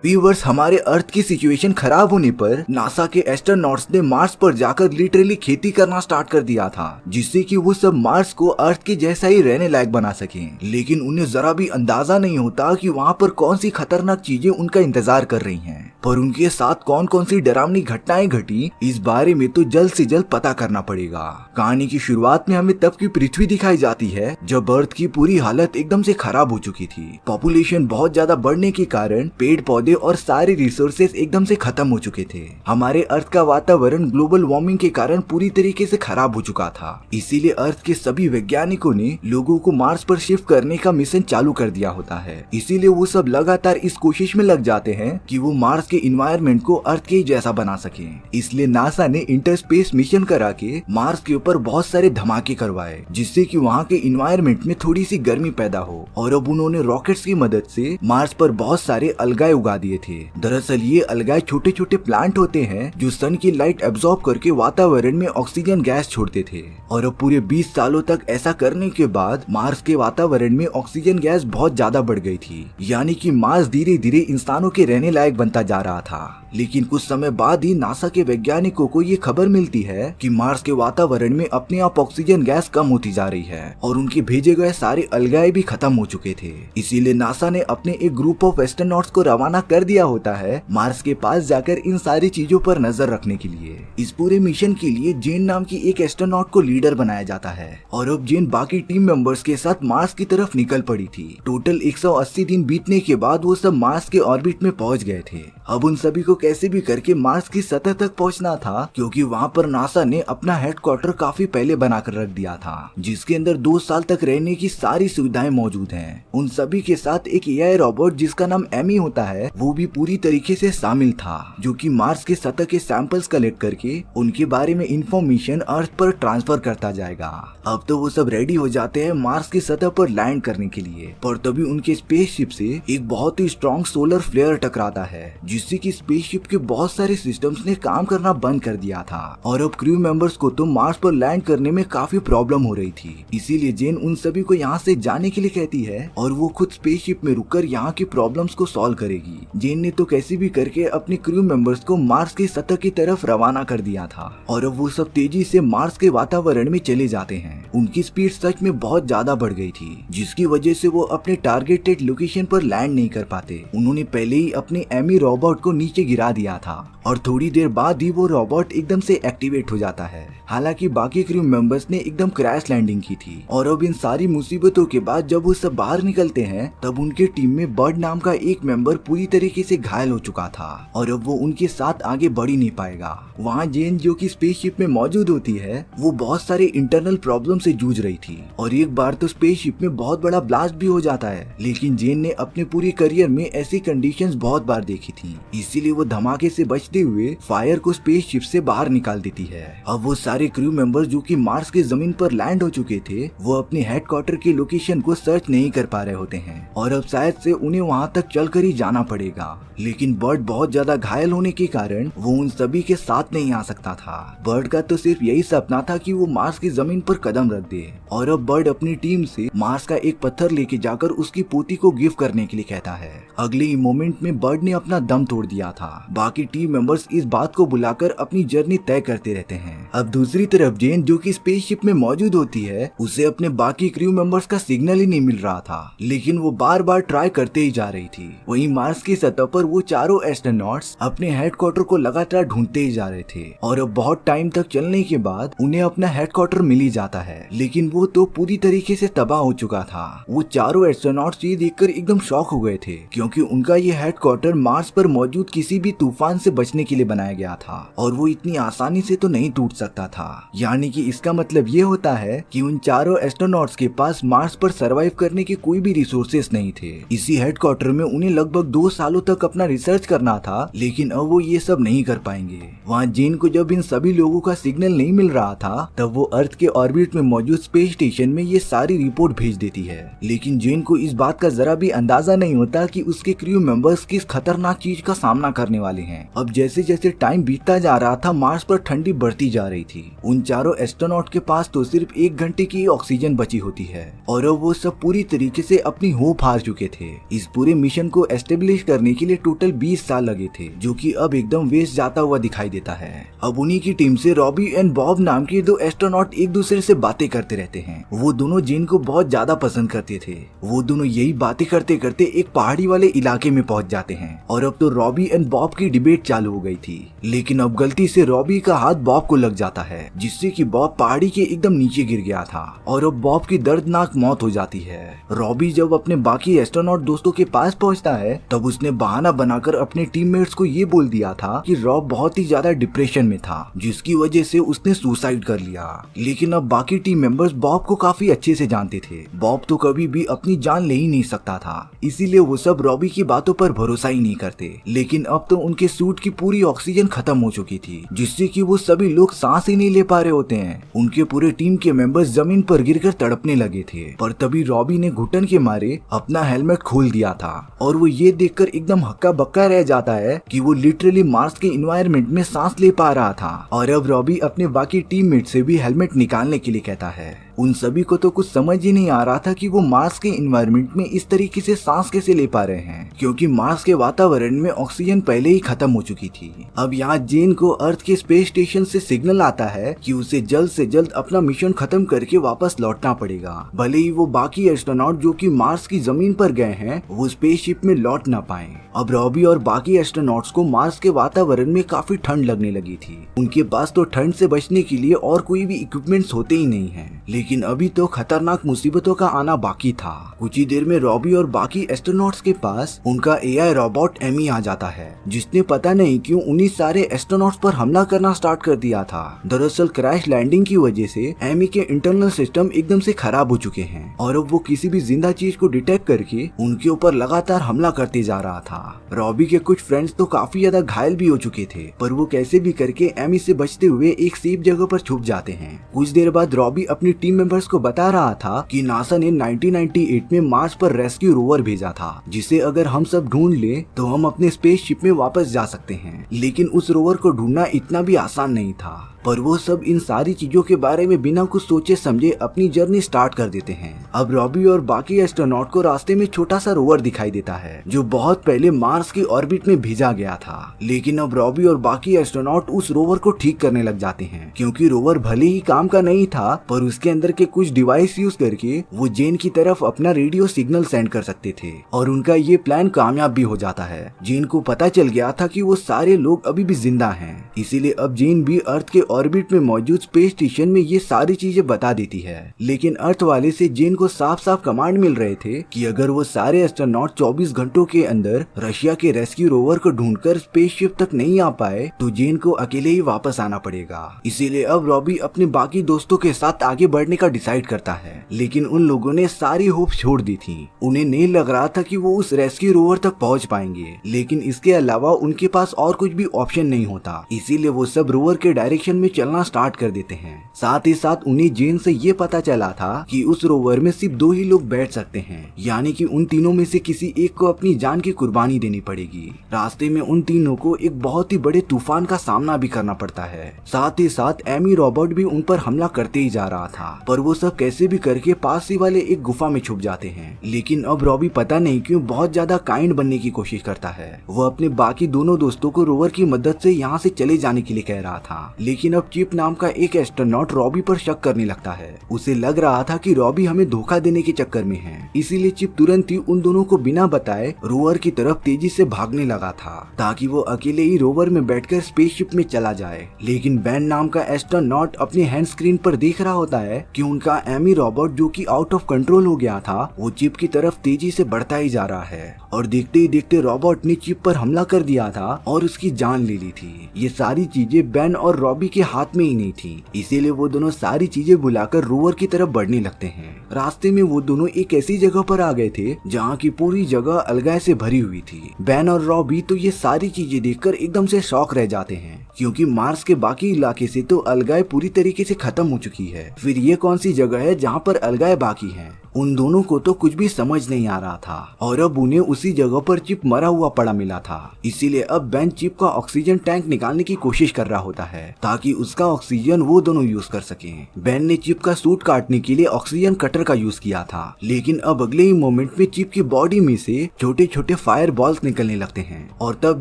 Viewers, हमारे अर्थ की situation खराब होने पर नासा के एस्ट्रोनॉट्स ने मार्स पर जाकर लिटरली खेती करना स्टार्ट कर दिया था, जिससे कि वो सब मार्स को अर्थ के जैसा ही रहने लायक बना सकें। लेकिन उन्हें जरा भी अंदाजा नहीं होता कि वहाँ पर कौन सी खतरनाक चीजें उनका इंतजार कर रही हैं। पर उनके साथ कौन कौन सी डरावनी घटनाएं घटी, इस बारे में तो जल्द से जल्द पता करना पड़ेगा। कहानी की शुरुआत में हमें तब की पृथ्वी दिखाई जाती है जब अर्थ की पूरी हालत एकदम से खराब हो चुकी थी। पॉपुलेशन बहुत ज्यादा बढ़ने के कारण पेड़ पौधे और सारे रिसोर्सेस एकदम से खत्म हो चुके थे। हमारे अर्थ का वातावरण ग्लोबल वार्मिंग के कारण पूरी तरीके से खराब हो चुका था। इसीलिए अर्थ के सभी वैज्ञानिकों ने लोगों को मार्स पर शिफ्ट करने का मिशन चालू कर दिया होता है। इसीलिए वो सब लगातार इस कोशिश में लग जाते हैं कि वो मार्स के इन्वायरमेंट को अर्थ के जैसा बना सके। इसलिए नासा ने इंटरस्पेस मिशन करा के मार्स के ऊपर बहुत सारे धमाके करवाए, जिससे कि वहाँ के इन्वायरमेंट में थोड़ी सी गर्मी पैदा हो। और अब उन्होंने रॉकेट्स की मदद से मार्स पर बहुत सारे अलगाए उगा दिए थे। दरअसल ये अलगाए छोटे छोटे प्लांट होते हैं जो सन की लाइट एब्जॉर्ब करके वातावरण में ऑक्सीजन गैस छोड़ते थे। और अब पूरे 20 सालों तक ऐसा करने के बाद मार्स के वातावरण में ऑक्सीजन गैस बहुत ज्यादा बढ़ गई थी, यानी कि मार्स धीरे धीरे इंसानों के रहने लायक बनता जा रहा था। लेकिन कुछ समय बाद ही नासा के वैज्ञानिकों को ये खबर मिलती है कि मार्स के वातावरण में अपने आप ऑक्सीजन गैस कम होती जा रही है और उनके भेजे गए सारे अलगाए भी खत्म हो चुके थे। इसीलिए नासा ने अपने एक ग्रुप ऑफ एस्ट्रोनॉट्स को रवाना कर दिया होता है मार्स के पास जाकर इन सारी चीजों पर नजर रखने के लिए। इस पूरे मिशन के लिए जेन नाम की एक एस्ट्रोनॉट को लीडर बनाया जाता है और अब जेन बाकी टीम मेंबर्स के साथ मार्स की तरफ निकल पड़ी थी। टोटल 180 दिन बीतने के बाद वो सब मार्स के ऑर्बिट में पहुंच गए थे। अब उन सभी को कैसे भी करके मार्स की सतह तक पहुंचना था, क्योंकि वहां पर नासा ने अपना हेडक्वार्टर काफी पहले बनाकर रख दिया था, जिसके अंदर 2 साल तक रहने की सारी सुविधाएं मौजूद हैं। उन सभी के साथ एक एआई रोबोट जिसका नाम एमी होता है, वो भी पूरी तरीके से शामिल था, जो कि मार्स के सतह के सैंपल्स कलेक्ट करके उनके बारे में इंफॉर्मेशन अर्थ पर ट्रांसफर करता जाएगा। अब तो वो सब रेडी हो जाते हैं मार्स की सतह पर लैंड करने के लिए, पर तभी उनके स्पेसशिप से एक बहुत ही स्ट्रॉन्ग सोलर फ्लेयर टकराता है, जिससे कि स्पेसशिप के बहुत सारे सिस्टम्स ने काम करना बंद कर दिया था। और अब क्रू मेंबर्स को तो मार्स पर लैंड करने में काफी प्रॉब्लम हो रही थी। इसीलिए जेन उन सभी को यहाँ से जाने के लिए कहती है और वो खुद स्पेसशिप में रुककर यहाँ की प्रॉब्लम्स को सॉल्व करेगी। जेन ने तो कैसे भी करके अपने क्रू मेंबर्स को मार्स की सतह की तरफ रवाना कर दिया था और अब वो सब तेजी से मार्स के वातावरण में चले जाते हैं। उनकी स्पीड सच में बहुत ज्यादा बढ़ गई थी, जिसकी वजह से वो अपने टारगेटेड लोकेशन पर लैंड नहीं कर पाते। उन्होंने पहले ही अपने एमी रोबोट को नीचे गिरा दिया था और थोड़ी देर बाद ही वो रोबोट एकदम से एक्टिवेट हो जाता है। हालांकि बाकी क्रू मेंबर्स ने एकदम क्रैश लैंडिंग की थी और अब इन सारी मुसीबतों के बाद जब वो सब बाहर निकलते हैं, तब उनके टीम में बर्ड नाम का एक मेंबर पूरी तरीके से घायल हो चुका था और अब वो उनके साथ आगे बढ़ ही नहीं पाएगा। वहाँ जेन जो कि स्पेसशिप में मौजूद होती है, वो बहुत सारे इंटरनल प्रॉब्लम से जूझ रही थी और एक बार तो स्पेसशिप में बहुत बड़ा ब्लास्ट भी हो जाता है। लेकिन जेन ने अपने पूरे करियर में ऐसी कंडीशंस बहुत बार देखी थी, इसीलिए वो धमाके से बचते हुए फायर को स्पेसशिप से बाहर निकाल देती है। अब वो सारे क्रू मेंबर्स जो कि मार्स की जमीन पर लैंड हो चुके थे, वो अपने हेडक्वार्टर के लोकेशन को सर्च नहीं कर पा रहे होते हैं और अब शायद से उन्हें वहां तक चलकर ही जाना पड़ेगा। लेकिन बर्ड बहुत ज्यादा घायल होने के कारण वो उन सभी के साथ नहीं आ सकता था। बर्ड का तो सिर्फ यही सपना था कि वो मार्स की जमीन पर कदम रख दे और अब बर्ड अपनी टीम से मार्स का एक पत्थर लेके जाकर उसकी पोती को गिफ्ट करने के लिए कहता है। अगले ही मोमेंट में बर्ड ने अपना दम तोड़ दिया था। बाकी टीम मेंबर्स इस बात को बुलाकर अपनी जर्नी तय करते रहते हैं। अब दूसरी तरफ जेन जो कि स्पेसशिप में मौजूद होती है, उसे अपने बाकी क्रू मेंबर्स का सिग्नल ही नहीं मिल रहा था, लेकिन वो बार बार ट्राई करते ही जा रही थी। वहीं मार्स की सतह पर वो चारों एस्ट्रोनॉट्स अपने हेडक्वार्टर को लगातार ढूंढते ही जा रहे थे और अब बहुत टाइम तक चलने के बाद उन्हें अपना हेडक्वार्टर मिल ही जाता है, लेकिन वो तो पूरी तरीके से तबाह हो चुका था। वो चारों एस्ट्रोनॉट्स ये देखकर एकदम शॉक हो गए थे, क्योंकि उनका ये हेडक्वार्टर मार्स पर मौजूद किसी भी तूफान से बचने के लिए बनाया गया था और वो इतनी आसानी से तो नहीं टूट सकता था। यानी कि इसका मतलब ये होता है कि उन चारों एस्ट्रोनॉट्स के पास मार्स पर सरवाइव करने के कोई भी रिसोर्सेस नहीं थे। इसी हेडक्वार्टर में उन्हें लगभग 2 सालों तक अपना रिसर्च करना था, लेकिन अब वो ये सब नहीं कर पाएंगे। वहाँ जेन को जब इन सभी लोगों का सिग्नल नहीं मिल रहा था, तब वो अर्थ के ऑर्बिट में मौजूद स्पेस स्टेशन में ये सारी रिपोर्ट भेज देती है। लेकिन जेन को इस बात का जरा भी अंदाजा नहीं होता कि उसके क्रू मेंबर्स किस खतरनाक चीज का सामना करने वाले हैं। अब जैसे जैसे टाइम बीतता जा रहा था, मार्स पर ठंडी बढ़ती जा रही थी। उन चारों एस्ट्रोनॉट के पास तो सिर्फ 1 घंटे की ऑक्सीजन बची होती है और अब वो सब पूरी तरीके से अपनी होप हार चुके थे। इस पूरे मिशन को एस्टेब्लिश करने के लिए टोटल 20 साल लगे थे, जो कि अब एकदम वेस्ट जाता हुआ दिखाई देता है। अब उन्हीं की टीम से रॉबी एंड बॉब नाम के 2 एस्ट्रोनॉट एक दूसरे से बातें करते रहते हैं। वो दोनों जेन को बहुत ज्यादा पसंद करते थे। वो दोनों यही बातें करते करते एक पहाड़ी वाले इलाके में पहुंच जाते हैं और अब तो रॉबी एंड बॉब की डिबेट चालू हो गई थी। लेकिन अब गलती से रॉबी का हाथ बॉब को लग जाता है, जिससे कि बॉब पहाड़ी के एकदम नीचे गिर गया था और अब बॉब की दर्दनाक मौत हो जाती है। रॉबी जब अपने बाकी एस्ट्रोनॉट दोस्तों के पास पहुंचता है, तब उसने बहाना बनाकर अपने टीममेट्स को ये बोल दिया था कि रॉब बहुत ही ज्यादा डिप्रेशन में था, जिसकी वजह से उसने सुसाइड कर लिया। लेकिन अब बाकी टीम मेंबर्स बॉब को काफी अच्छे से जानते थे। बॉब तो कभी भी अपनी जान ले ही नहीं सकता था, इसीलिए वो सब रॉबी की बातों पर भरोसा ही नहीं करते। लेकिन अब तो उनके सूट की पूरी ऑक्सीजन खत्म हो चुकी थी, जिससे कि वो सभी लोग सांस ही नहीं ले पा रहे होते हैं। उनके पूरे टीम के मेंबर्स जमीन पर गिरकर तड़पने लगे थे, पर तभी रॉबी ने घुटन के मारे अपना हेलमेट खोल दिया था और वो ये देखकर एकदम हक्का बक्का रह जाता है कि वो लिटरली मार्स के एनवायरनमेंट में सांस ले पा रहा था। और अब रॉबी अपने बाकी टीममेट से भी हेलमेट निकालने के लिए कहता है। उन सभी को तो कुछ समझ ही नहीं आ रहा था कि वो मार्स के एनवायरनमेंट में इस तरीके से सांस कैसे ले पा रहे हैं, क्योंकि मार्स के वातावरण में ऑक्सीजन पहले ही खत्म हो चुकी थी। अब यहाँ जेन को अर्थ के स्पेस स्टेशन से सिग्नल आता है कि उसे जल्द से जल्द अपना मिशन खत्म करके वापस लौटना पड़ेगा, भले ही वो बाकी एस्ट्रोनॉट जो कि मार्स की जमीन पर गए हैं वो स्पेसशिप में लौट ना पाए। अब रॉबी और बाकी एस्ट्रोनॉट्स को मार्स के वातावरण में काफी ठंड लगने लगी थी। उनके पास तो ठंड से बचने के लिए और कोई भी इक्विपमेंट्स होते ही नहीं है, लेकिन अभी तो खतरनाक मुसीबतों का आना बाकी था। कुछ ही देर में रॉबी और बाकी एस्ट्रोनॉट्स के पास उनका एआई रोबोट एमी आ जाता है, जिसने पता नहीं क्यों उन्हीं सारे एस्ट्रोनॉट्स पर हमला करना स्टार्ट कर दिया था। दरअसल क्रैश लैंडिंग की वजह से एमी के इंटरनल सिस्टम एकदम से खराब हो चुके हैं और अब वो किसी भी जिंदा चीज को डिटेक्ट करके उनके ऊपर लगातार हमला करते जा रहा था। रॉबी के कुछ फ्रेंड्स तो काफी ज्यादा घायल भी हो चुके थे, पर वो कैसे भी करके एमी से बचते हुए एक सेफ जगह पर छुप जाते हैं। कुछ देर बाद रॉबी अपनी टीम मेंबर्स को बता रहा था कि नासा ने 1998 में मार्स पर रेस्क्यू रोवर भेजा था, जिसे अगर हम सब ढूंढ ले तो हम अपने स्पेसशिप में वापस जा सकते हैं। लेकिन उस रोवर को ढूंढना इतना भी आसान नहीं था, पर वो सब इन सारी चीजों के बारे में बिना कुछ सोचे समझे अपनी जर्नी स्टार्ट कर देते हैं। अब रॉबी और बाकी एस्ट्रोनॉट को रास्ते में छोटा सा रोवर दिखाई देता है, जो बहुत पहले मार्स की ऑर्बिट में भेजा गया था। लेकिन अब रॉबी और बाकी एस्ट्रोनॉट उस रोवर को ठीक करने लग जाते हैं, क्योंकि रोवर भले ही काम का नहीं था, पर उसके अंदर के कुछ डिवाइस यूज करके वो जेन की तरफ अपना रेडियो सिग्नल सेंड कर सकते थे और उनका ये प्लान कामयाब भी हो जाता है। जेन को पता चल गया था कि वो सारे लोग अभी भी जिंदा हैं, इसीलिए अब जेन भी अर्थ के ऑर्बिट में मौजूद स्पेस स्टेशन में ये सारी चीजें बता देती है। लेकिन अर्थ वाले से जेन को साफ साफ कमांड मिल रहे थे कि अगर वो सारे एस्ट्रोनॉट 24 घंटों के अंदर रशिया के रेस्क्यू रोवर को ढूंढकर स्पेसशिप तक नहीं आ पाए तो जेन को अकेले ही वापस आना पड़ेगा। इसीलिए अब रॉबी अपने बाकी दोस्तों के साथ आगे बढ़ने का डिसाइड करता है, लेकिन उन लोगों ने सारी होप छोड़ दी थी। उन्हें नहीं लग रहा था कि वो उस रेस्क्यू रोवर तक पहुंच पाएंगे, लेकिन इसके अलावा उनके पास और कुछ भी ऑप्शन नहीं होता। इसीलिए वो सब रोवर के डायरेक्शन में चलना स्टार्ट कर देते हैं। साथ ही साथ उन्हें जेन से ये पता चला था कि उस रोवर में सिर्फ 2 ही लोग बैठ सकते हैं, यानी कि उन तीनों में से किसी एक को अपनी जान की कुर्बानी देनी पड़ेगी। रास्ते में उन तीनों को एक बहुत ही बड़े तूफान का सामना भी करना पड़ता है। साथ ही साथ एमी रोबोट भी उन पर हमला करते ही जा रहा था, पर वो सब कैसे भी करके पास ही वाले एक गुफा में छुप जाते हैं। लेकिन अब रॉबी पता नहीं क्यों बहुत ज्यादा काइंड बनने की कोशिश करता है। वो अपने बाकी दोनों दोस्तों को रोवर की मदद से यहाँ से चले जाने के लिए कह रहा था, लेकिन अब चिप नाम का एक एस्ट्रोनॉट रॉबी पर शक करने लगता है। उसे लग रहा था कि रॉबी हमें धोखा देने के चक्कर में है, इसीलिए चिप तुरंत ही उन दोनों को बिना बताए रोवर की तरफ तेजी से भागने लगा था, ताकि वो अकेले ही रोवर में बैठकर स्पेसशिप में चला जाए। लेकिन बैन नाम का एस्ट्रोनॉट अपने हैंड स्क्रीन पर देख रहा होता है कि उनका एमी रोबोट जो कि आउट ऑफ कंट्रोल हो गया था, वो चिप की तरफ तेजी से बढ़ता ही जा रहा है और देखते ही देखते रोबोट ने चिप पर हमला कर दिया था और उसकी जान ले ली थी। ये सारी चीजें बैन और रॉबी के हाथ में ही नहीं थी, इसीलिए वो दोनों सारी चीजें बुलाकर रोवर की तरफ बढ़ने लगते हैं। रास्ते में वो दोनों एक ऐसी जगह पर आ गए थे जहाँ की पूरी जगह अलगाए से भरी हुई थी। बैन और रॉबी तो ये सारी चीजें देखकर एकदम से शॉक रह जाते हैं, क्योंकि मार्स के बाकी इलाके से तो अलगाए पूरी तरीके से खत्म हो चुकी है। फिर ये कौन सी जगह है जहाँ पर अलगाए बाकी हैं? उन दोनों को तो कुछ भी समझ नहीं आ रहा था और अब उन्हें उसी जगह पर चिप मरा हुआ पड़ा मिला था। इसीलिए अब बेन चिप का ऑक्सीजन टैंक निकालने की कोशिश कर रहा होता है ताकि उसका ऑक्सीजन वो दोनों यूज कर सकें। बेन ने चिप का सूट काटने के लिए ऑक्सीजन कटर का यूज किया था, लेकिन अब अगले ही मोमेंट में चिप की बॉडी में से छोटे छोटे फायर बॉल्स निकलने लगते हैं और तब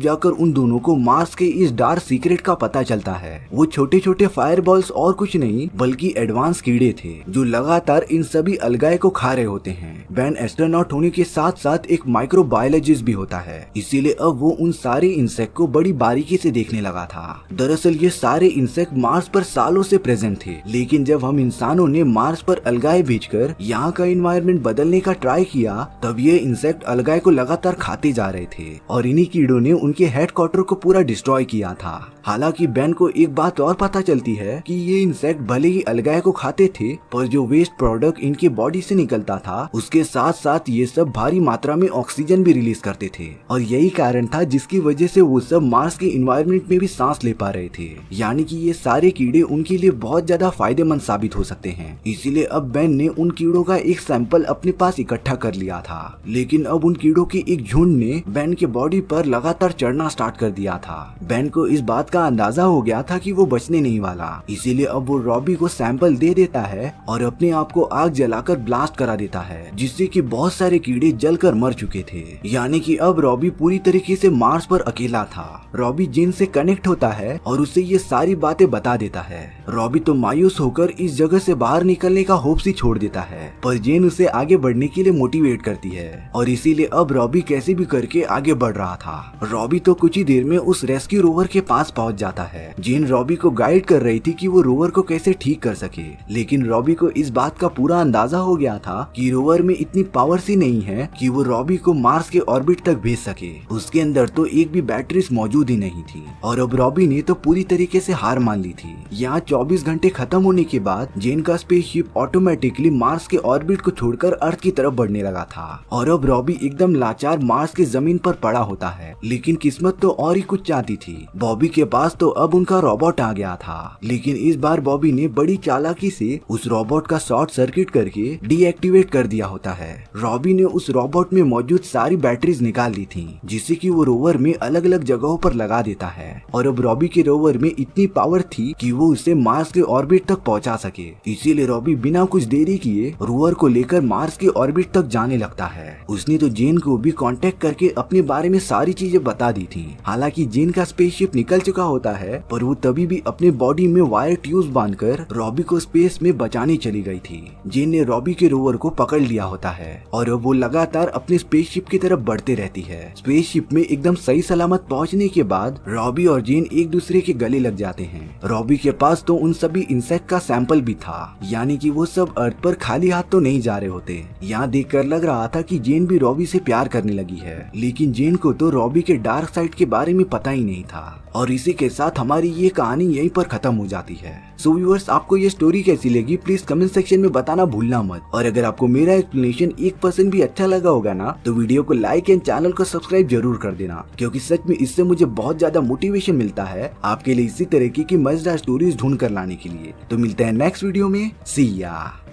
जाकर उन दोनों को मार्स के इस डार्क सीक्रेट का पता चलता है। वो छोटे छोटे फायर बॉल्स और कुछ नहीं बल्कि एडवांस कीड़े थे जो लगातार इन सभी अलगाए को खा रहे होते हैं। बेन एस्ट्रोनॉट होने के साथ साथ एक माइक्रोबायोलॉजिस्ट भी होता है, इसीलिए अब वो उन सारे इंसेक्ट को बड़ी बारीकी से देखने लगा था। दरअसल ये सारे इंसेक्ट मार्स पर सालों से प्रेजेंट थे, लेकिन जब हम इंसानों ने मार्स पर अलगाए भेजकर यहाँ का एनवायरनमेंट बदलने का ट्राई किया तब ये इंसेक्ट अलगाए को लगातार खाते जा रहे थे और इन्हीं कीड़ों ने उनके हेडक्वार्टर को पूरा डिस्ट्रॉय किया था। हालांकि बेन को एक बात और पता चलती है कि ये इंसेक्ट भले ही अलगाए को खाते थे पर जो वेस्ट प्रोडक्ट इनके बॉडी से निकलता था उसके साथ साथ ये सब भारी मात्रा में ऑक्सीजन भी रिलीज करते थे और यही कारण था जिसकी वजह से वो सब मार्स के एनवायरनमेंट में भी सांस ले पा रहे थे। यानी कि ये सारे कीड़े उनके लिए बहुत ज्यादा फायदेमंद साबित हो सकते हैं। इसीलिए अब बेन ने उन कीड़ों का एक सैंपल अपने पास इकट्ठा कर लिया था, लेकिन अब उन कीड़ों के एक झुंड ने बेन के बॉडी पर लगातार चढ़ना स्टार्ट कर दिया था। बेन को इस बात का अंदाजा हो गया था कि वो बचने नहीं वाला, इसीलिए अब वो रॉबी को सैंपल दे देता है और अपने आप को आग जलाकर ब्लास्ट करा देता है, जिससे कि बहुत सारे कीड़े जलकर मर चुके थे। यानी कि अब रॉबी पूरी तरीके से मार्स पर अकेला था। रॉबी जेन से कनेक्ट होता है और उसे ये सारी बातें बता देता है। रॉबी तो मायूस होकर इस जगह से बाहर निकलने का होप्स ही छोड़ देता है, पर जेन उसे आगे बढ़ने के लिए मोटिवेट करती है और इसीलिए अब रॉबी कैसे भी करके आगे बढ़ रहा था। रॉबी तो कुछ ही देर में उस रेस्क्यू रोवर के पास पहुंच जाता है। जेन रॉबी को गाइड कर रही थी कि वो रोवर को कैसे ठीक कर सके, लेकिन रॉबी को इस बात का पूरा अंदाजा हो गया था कि रोवर में इतनी पावर सी नहीं है कि वो रॉबी को मार्स के ऑर्बिट तक भेज सके। उसके अंदर तो एक भी बैटरीज मौजूद ही नहीं थी और अब रॉबी ने तो पूरी तरीके से हार मान ली थी। यहाँ 24 घंटे खत्म होने के बाद जेन का स्पेसशिप ऑटोमेटिकली मार्स के ऑर्बिट को छोड़कर अर्थ की तरफ बढ़ने लगा था और अब रॉबी एकदम लाचार मार्स के जमीन पर पड़ा होता है। लेकिन किस्मत तो और ही कुछ चाहती थी। बॉबी के पास तो अब उनका रोबोट आ गया था, लेकिन इस बार बॉबी ने बड़ी चालाकी से उस रोबोट का शॉर्ट सर्किट करके डीएक्टिवेट कर दिया होता है। रॉबी ने उस रोबोट में मौजूद सारी बैटरीज निकाल ली थी, जिससे कि वो रोवर में अलग अलग जगहों पर लगा देता है और अब रॉबी के रोवर में इतनी पावर थी कि वो उसे मार्स के ऑर्बिट तक पहुंचा सके। इसीलिए रॉबी बिना कुछ देरी किए रोवर को लेकर मार्स के ऑर्बिट तक जाने लगता है। उसने तो जेन को भी कांटेक्ट करके अपने बारे में सारी चीजें बता दी थी। हालांकि जेन का स्पेसशिप निकल चुका होता है, पर वो तभी भी अपने बॉडी में वायर ट्यूब बांधकर रॉबी को स्पेस में बचाने चली गई थी। जेन ने रॉबी के रोवर को पकड़ लिया होता है और अब वो लगातार अपने स्पेसशिप की तरफ बढ़ते रहती है। स्पेसशिप में एकदम सही सलामत पहुंचने के बाद रॉबी और जेन एक दूसरे के गले लग जाते हैं। रॉबी के पास तो उन सभी इंसेक्ट का सैंपल भी था, यानी कि वो सब अर्थ पर खाली हाथ तो नहीं जा रहे होते। यहाँ देखकर लग रहा था कि जेन भी रॉबी से प्यार करने लगी है, लेकिन जेन को तो रॉबी के डार्क साइड के बारे में पता ही नहीं था। और इसी के साथ हमारी ये कहानी यहीं पर खत्म हो जाती है। सो व्यूअर्स, आपको ये स्टोरी कैसी लगी प्लीज कमेंट सेक्शन में बताना भूलना मत। और अगर आपको मेरा एक्सप्लेनेशन 1% भी अच्छा लगा होगा ना तो वीडियो को लाइक एंड चैनल को सब्सक्राइब जरूर कर देना, क्योंकि सच में इससे मुझे बहुत ज्यादा मोटिवेशन मिलता है आपके लिए इसी तरीके की मजेदार स्टोरीज ढूंढ कर लाने के लिए। तो मिलते हैं नेक्स्ट वीडियो में। सी या।